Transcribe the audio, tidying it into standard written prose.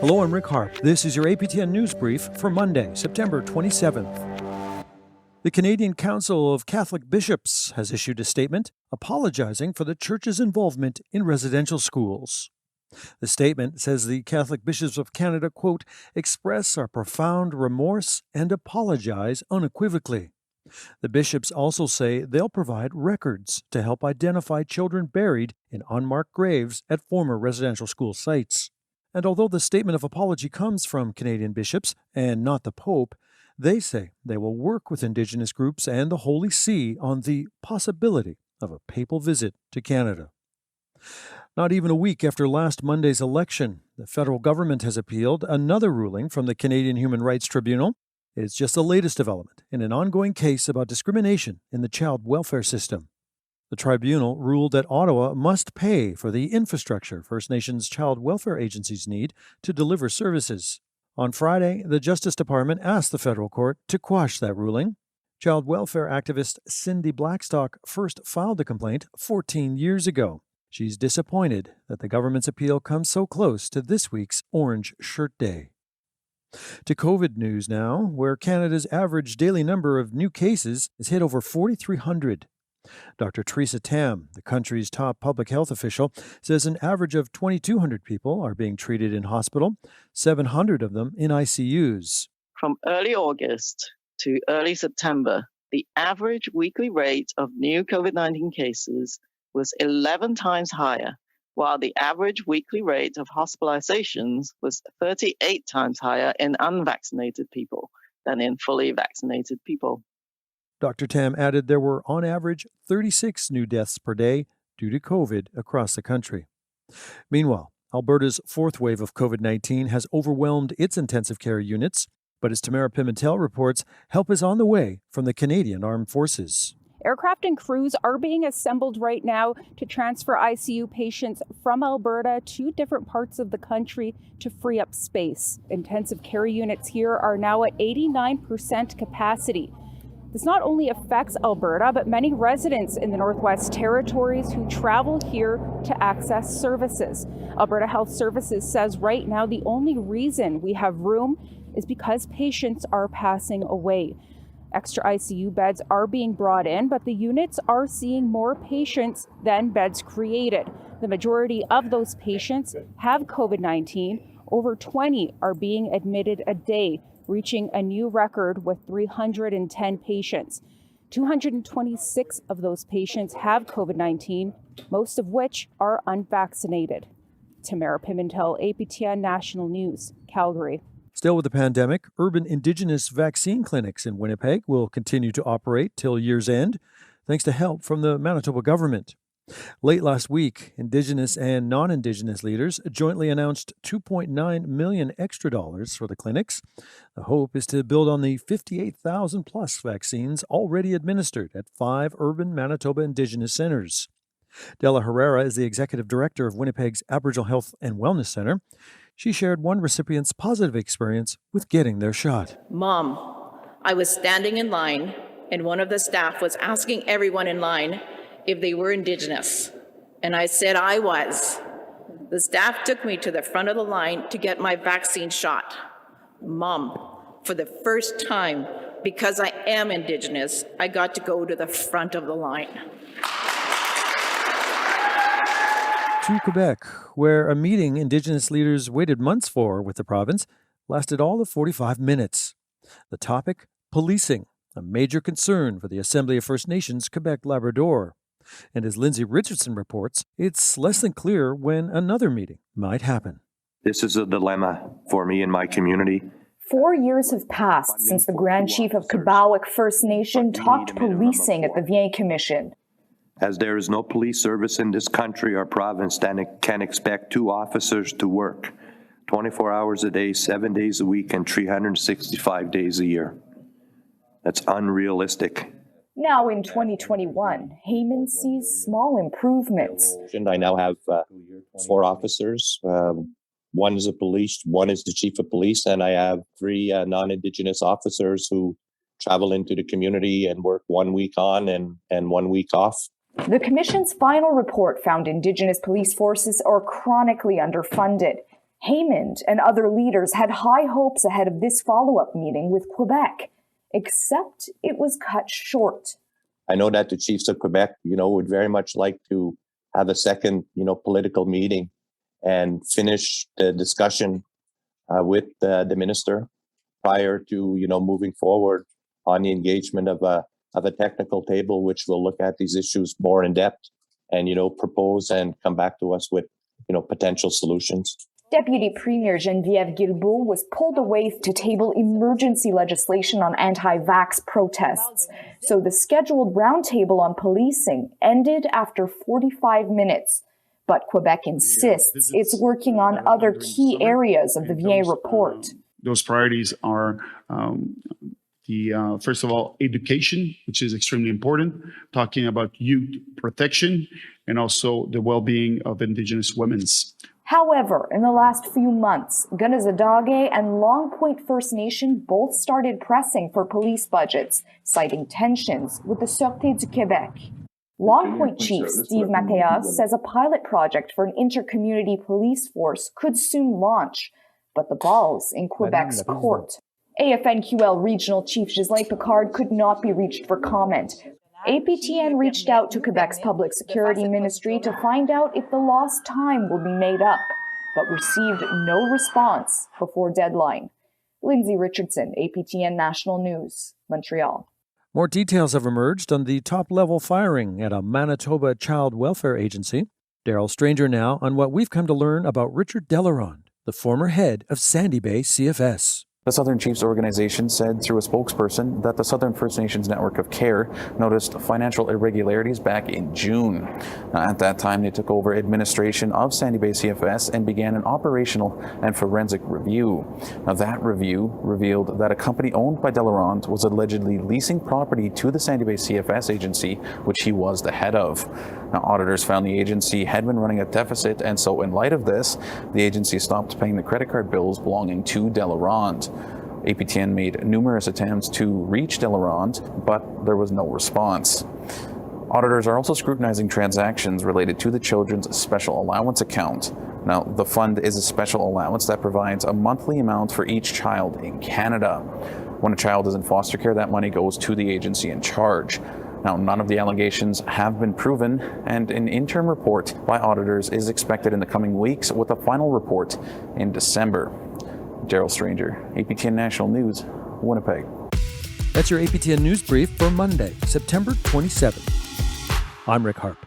Hello, I'm Rick Harp. This is your APTN News Brief for Monday, September 27th. The Canadian Council of Catholic Bishops has issued a statement apologizing for the church's involvement in residential schools. The statement says the Catholic Bishops of Canada, quote, express our profound remorse and apologize unequivocally. The bishops also say they'll provide records to help identify children buried in unmarked graves at former residential school sites. And although the statement of apology comes from Canadian bishops and not the Pope, they say they will work with Indigenous groups and the Holy See on the possibility of a papal visit to Canada. Not even a week after last Monday's election, the federal government has appealed another ruling from the Canadian Human Rights Tribunal. It's just the latest development in an ongoing case about discrimination in the child welfare system. The tribunal ruled that Ottawa must pay for the infrastructure First Nations child welfare agencies need to deliver services. On Friday, the Justice Department asked the federal court to quash that ruling. Child welfare activist Cindy Blackstock first filed the complaint 14 years ago. She's disappointed that the government's appeal comes so close to this week's Orange Shirt Day. To COVID news now, where Canada's average daily number of new cases has hit over 4,300. Dr. Theresa Tam, the country's top public health official, says an average of 2,200 people are being treated in hospital, 700 of them in ICUs. From early August to early September, the average weekly rate of new COVID-19 cases was 11 times higher, while the average weekly rate of hospitalizations was 38 times higher in unvaccinated people than in fully vaccinated people. Dr. Tam added there were, on average, 36 new deaths per day due to COVID across the country. Meanwhile, Alberta's fourth wave of COVID-19 has overwhelmed its intensive care units, but as Tamara Pimentel reports, help is on the way from the Canadian Armed Forces. Aircraft and crews are being assembled right now to transfer ICU patients from Alberta to different parts of the country to free up space. Intensive care units here are now at 89% capacity. This not only affects Alberta, but many residents in the Northwest Territories who travel here to access services. Alberta Health Services says right now the only reason we have room is because patients are passing away. Extra ICU beds are being brought in, but the units are seeing more patients than beds created. The majority of those patients have COVID-19. Over 20 are being admitted a day, reaching a new record with 310 patients. 226 of those patients have COVID-19, most of which are unvaccinated. Tamara Pimentel, APTN National News, Calgary. Still with the pandemic, urban Indigenous vaccine clinics in Winnipeg will continue to operate till year's end, thanks to help from the Manitoba government. Late last week, Indigenous and non-Indigenous leaders jointly announced $2.9 million extra for the clinics. The hope is to build on the 58,000-plus vaccines already administered at 5 urban Manitoba Indigenous centers. Della Herrera is the executive director of Winnipeg's Aboriginal Health and Wellness Center. She shared one recipient's positive experience with getting their shot. Mom, I was standing in line, and one of the staff was asking everyone in line if they were Indigenous, and I said I was. The staff took me to the front of the line to get my vaccine shot. Mom, for the first time, because I am Indigenous, I got to go to the front of the line. To Quebec, where a meeting Indigenous leaders waited months for with the province lasted all of 45 minutes. The topic, policing, a major concern for the Assembly of First Nations Quebec-Labrador. And as Lindsay Richardson reports, it's less than clear when another meeting might happen. This is a dilemma for me and my community. 4 years have passed since the Grand Chief of Kabawik First Nation talked policing at the Vien Commission. As there is no police service in this country or province, then can expect 2 officers to work 24 hours a day, 7 days a week, and 365 days a year. That's unrealistic. Now in 2021, Heyman sees small improvements. I now have 4 officers. One is a police, one is the chief of police, and I have 3 non-Indigenous officers who travel into the community and work 1 week on and 1 week off. The Commission's final report found Indigenous police forces are chronically underfunded. Haymond and other leaders had high hopes ahead of this follow-up meeting with Quebec, except it was cut short. I know that the chiefs of Quebec, would very much like to have a second, political meeting and finish the discussion with the minister prior to, moving forward on the engagement of a technical table, which will look at these issues more in depth and, propose and come back to us with, potential solutions. Deputy Premier Geneviève Guilbeault was pulled away to table emergency legislation on anti-vax protests. So the scheduled roundtable on policing ended after 45 minutes. But Quebec insists it's working on other key areas of the Vien report. Those priorities are first of all, education, which is extremely important, talking about youth protection, and also the well-being of Indigenous women. However, in the last few months, Gunazadage and Long Point First Nation both started pressing for police budgets, citing tensions with the Sûreté du Québec. Long Point Chief Steve Mateas says a pilot project for an inter-community police force could soon launch, but the ball's in Quebec's court. AFNQL Regional Chief Ghislain Picard could not be reached for comment. APTN reached out to Quebec's Public Security Ministry to find out if the lost time will be made up, but received no response before deadline. Lindsay Richardson, APTN National News, Montreal. More details have emerged on the top-level firing at a Manitoba child welfare agency. Daryl Stranger now on what we've come to learn about Richard Delarond, the former head of Sandy Bay CFS. The Southern Chiefs organization said through a spokesperson that the Southern First Nations Network of Care noticed financial irregularities back in June. At that time, they took over administration of Sandy Bay CFS and began an operational and forensic review. Now, that review revealed that a company owned by Delarond was allegedly leasing property to the Sandy Bay CFS agency, which he was the head of. Now, auditors found the agency had been running a deficit, and so in light of this, the agency stopped paying the credit card bills belonging to Delarond. APTN made numerous attempts to reach Delarond, but there was no response. Auditors are also scrutinizing transactions related to the Children's Special Allowance account. Now, the fund is a special allowance that provides a monthly amount for each child in Canada. When a child is in foster care, that money goes to the agency in charge. Now, none of the allegations have been proven, and an interim report by auditors is expected in the coming weeks, with a final report in December. Daryl Stranger, APTN National News, Winnipeg. That's your APTN News Brief for Monday, September 27th. I'm Rick Harp.